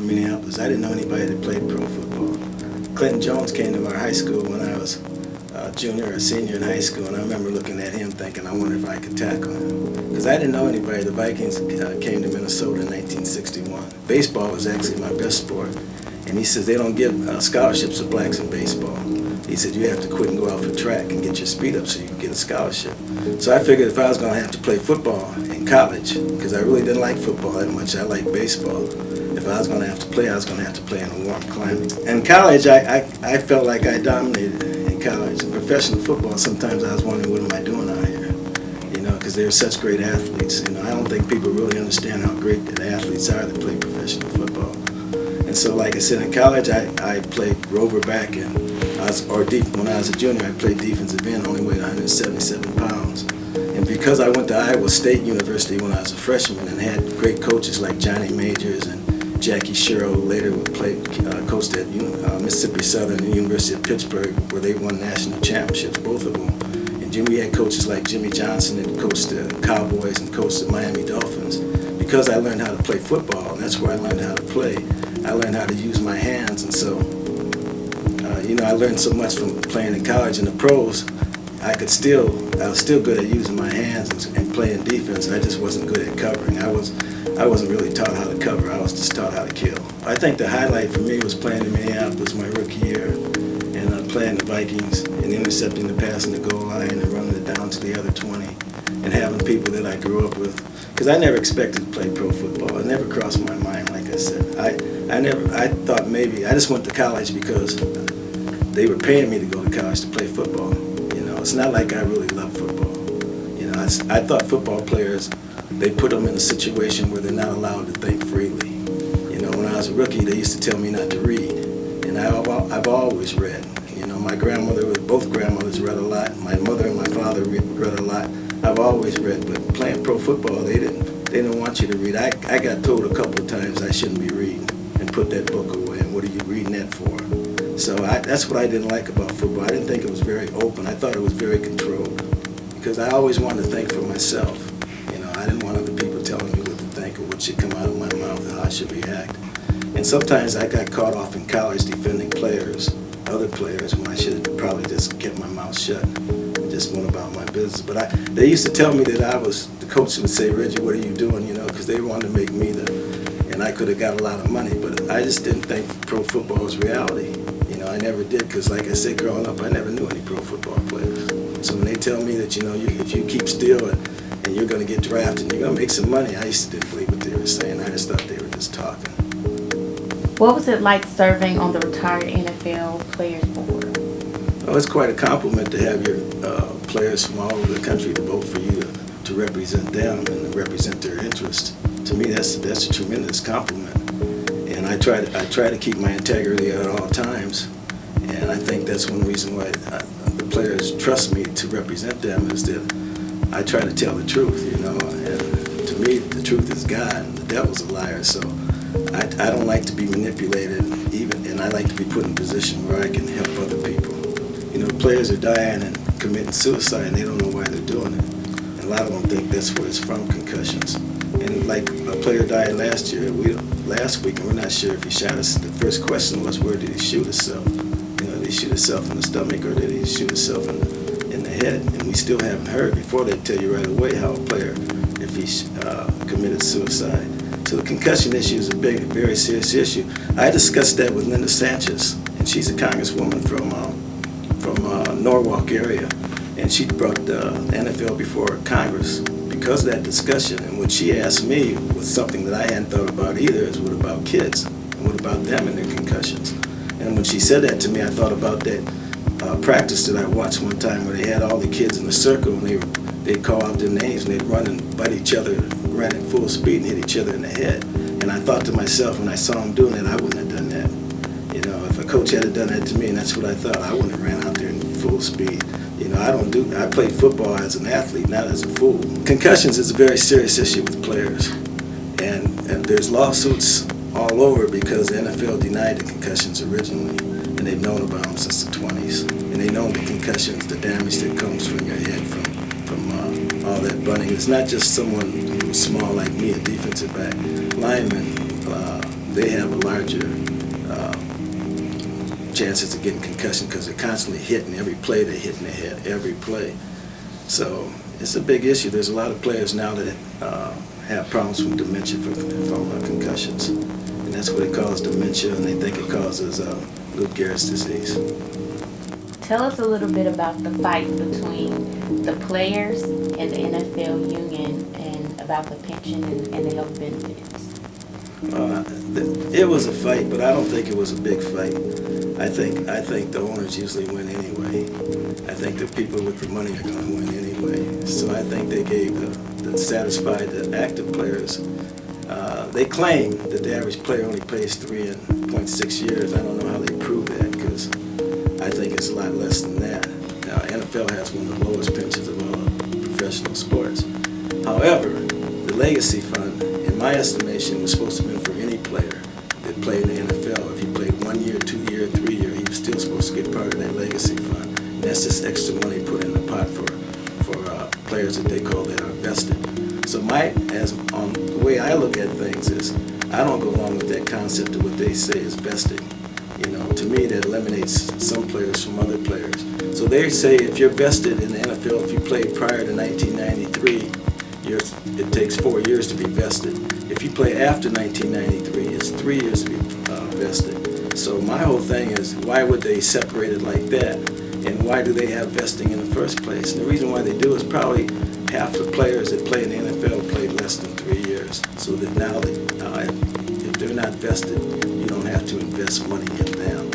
from Minneapolis. I didn't know anybody that played pro football. Clinton Jones came to our high school when I was a junior or senior in high school, and I remember looking at him thinking, I wonder if I could tackle him. Because I didn't know anybody. The Vikings came to Minnesota in 1961. Baseball was actually my best sport. And he says they don't give scholarships to blacks in baseball. He said you have to quit and go out for track and get your speed up so you can get a scholarship. So I figured if I was going to have to play football in college, because I really didn't like football that much, I liked baseball. If I was going to have to play, I was going to have to play in a warm climate. In college, I felt like I dominated in college. In professional football, sometimes I was wondering, what am I doing out here? You know, because they're such great athletes. You know, I don't think people really understand how great the athletes are that play professional football. And so, like I said, in college, I played rover back, and when I was a junior, I played defensive end, only weighed 177 pounds. And because I went to Iowa State University when I was a freshman and had great coaches like Johnny Majors and Jackie Sherrill, who later coached at Mississippi Southern and the University of Pittsburgh, where they won national championships, both of them. And we had coaches like Jimmy Johnson that coached the Cowboys and coached the Miami Dolphins. Because I learned how to play football, and that's where I learned how to play, I learned how to use my hands. And so, I learned so much from playing in college and the pros. I was still good at using my hands and playing defense. I just wasn't good at covering. I wasn't really taught how to cover. I was just taught how to kill. I think the highlight for me was playing in Minneapolis my rookie year, and playing the Vikings and intercepting the pass in the goal line and running it down to the other 20, and having people that I grew up with. Because I never expected to play pro football. It never crossed my mind. Like I said, I thought maybe I just went to college because they were paying me to go to college to play football. It's not like I really love football. I thought football players, they put them in a situation where they're not allowed to think freely. When I was a rookie, they used to tell me not to read, and I've always read. Both grandmothers read a lot. My mother and my father read a lot. I've always read, but playing pro football, they didn't want you to read. I got told a couple of times I shouldn't be reading and put that book away, and what are you reading that for? So that's what I didn't like about football. I didn't think it was very open. I thought it was very controlled, because I always wanted to think for myself. I didn't want other people telling me what to think or what should come out of my mouth and how I should react. And sometimes I got caught off in college defending other players, when I should have probably just kept my mouth shut and just went about my business. But they used to tell me that the coach would say, Reggie, what are you doing? Because they wanted to make me and I could have got a lot of money, but I just didn't think pro football was reality. I never did, because like I said, growing up, I never knew any pro football players. So when they tell me that, if you keep still and you're going to get drafted and you're going to make some money, I used to didn't believe what they were saying. I just thought they were just talking. What was it like serving on the retired NFL Players Board? It's quite a compliment to have your players from all over the country to vote for you to represent them and to represent their interests. To me, that's a tremendous compliment. And I try to keep my integrity at all times. And I think that's one reason why the players trust me to represent them, is that I try to tell the truth, And to me, the truth is God, and the devil's a liar. So I don't like to be manipulated, and I like to be put in a position where I can help other people. Players are dying and committing suicide, and they don't know why they're doing it. And a lot of them think that's what it's from, concussions. And like a player died last week, and we're not sure if he shot us. The first question was, where did he shoot himself? Did he shoot himself in the stomach, or did he shoot himself in the head? And we still haven't heard. Before, they tell you right away how a player, if he committed suicide. So the concussion issue is a very serious issue. I discussed that with Linda Sanchez, and she's a congresswoman from Norwalk area, and she brought the NFL before Congress because of that discussion. And what she asked me was something that I hadn't thought about either, is what about kids? And what about them and their concussions? And when she said that to me, I thought about that practice that I watched one time where they had all the kids in a circle, and they'd call out their names, and they'd run and bite each other, ran at full speed and hit each other in the head. And I thought to myself, when I saw them doing that, I wouldn't have done that. If a coach had done that to me, and that's what I thought, I wouldn't have ran out there in full speed. I played football as an athlete, not as a fool. Concussions is a very serious issue with players. And there's lawsuits all over because the NFL denied the concussions originally, and they've known about them since the 20s. And they know the concussions, the damage that comes from your head from all that bunting. It's not just someone who's small like me, a defensive back. Linemen, they have a larger chances of getting concussion because they're constantly hitting every play. They're hitting their head every play. So it's a big issue. There's a lot of players now that have problems from dementia from concussions, and that's what it causes dementia, and they think it causes Lou Gehrig's disease. Tell us a little bit about the fight between the players and the NFL union and about the pension and the health benefits. It was a fight, but I don't think it was a big fight. I think the owners usually win anyway. I think the people with the money are going to win anyway. So I think they gave satisfied the active players. They claim that the average player only plays 3.6 years. I don't know how they prove that because I think it's a lot less than that. Now, NFL has one of the lowest pensions of all professional sports. However, the legacy fund, in my estimation, was supposed to have been for any player that played in the NFL. If he played 1 year, 2 year, 3 year, he was still supposed to get part of that legacy fund. And that's just extra money put in the pot for players that they call that are vested. So the way I look at things is, I don't go along with that concept of what they say is vesting. To me, that eliminates some players from other players. So they say if you're vested in the NFL, if you played prior to 1993, it takes 4 years to be vested. If you play after 1993, it's 3 years to be vested. So my whole thing is, why would they separate it like that? And why do they have vesting in the first place? And the reason why they do is probably half the players that play in the NFL played less than 3 years. So that now that if they're not vested, you don't have to invest money in them.